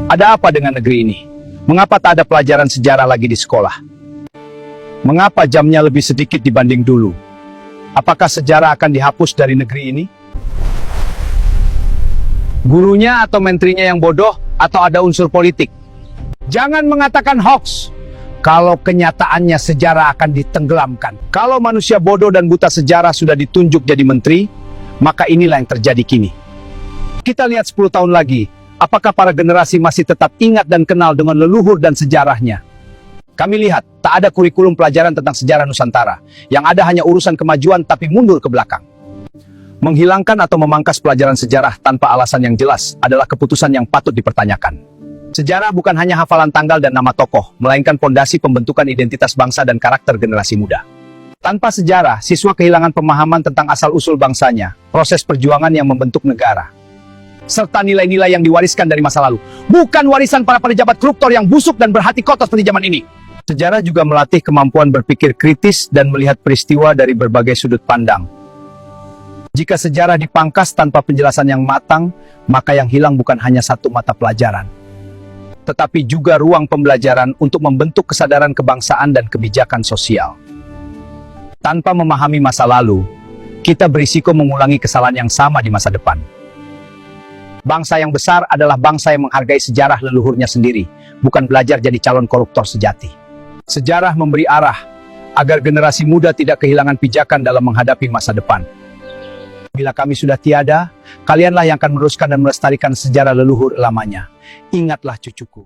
Ada apa dengan negeri ini? Mengapa tak ada pelajaran sejarah lagi di sekolah? Mengapa jamnya lebih sedikit dibanding dulu? Apakah sejarah akan dihapus dari negeri ini? Gurunya atau menterinya yang bodoh, atau ada unsur politik? Jangan mengatakan hoax kalau kenyataannya sejarah akan ditenggelamkan. Kalau manusia bodoh dan buta sejarah sudah ditunjuk jadi menteri, maka inilah yang terjadi kini. Kita lihat 10 tahun lagi, apakah para generasi masih tetap ingat dan kenal dengan leluhur dan sejarahnya? Kami lihat, tak ada kurikulum pelajaran tentang sejarah Nusantara. Yang ada hanya urusan kemajuan tapi mundur ke belakang. Menghilangkan atau memangkas pelajaran sejarah tanpa alasan yang jelas adalah keputusan yang patut dipertanyakan. Sejarah bukan hanya hafalan tanggal dan nama tokoh, melainkan pondasi pembentukan identitas bangsa dan karakter generasi muda. Tanpa sejarah, siswa kehilangan pemahaman tentang asal-usul bangsanya, proses perjuangan yang membentuk negara, serta nilai-nilai yang diwariskan dari masa lalu. Bukan warisan para pejabat koruptor yang busuk dan berhati kotor seperti zaman ini. Sejarah juga melatih kemampuan berpikir kritis dan melihat peristiwa dari berbagai sudut pandang. Jika sejarah dipangkas tanpa penjelasan yang matang, maka yang hilang bukan hanya satu mata pelajaran, tetapi juga ruang pembelajaran untuk membentuk kesadaran kebangsaan dan kebijakan sosial. Tanpa memahami masa lalu, kita berisiko mengulangi kesalahan yang sama di masa depan. Bangsa yang besar adalah bangsa yang menghargai sejarah leluhurnya sendiri, bukan belajar jadi calon koruptor sejati. Sejarah memberi arah, agar generasi muda tidak kehilangan pijakan dalam menghadapi masa depan. Bila kami sudah tiada, kalianlah yang akan meneruskan dan melestarikan sejarah leluhur lamanya. Ingatlah cucuku.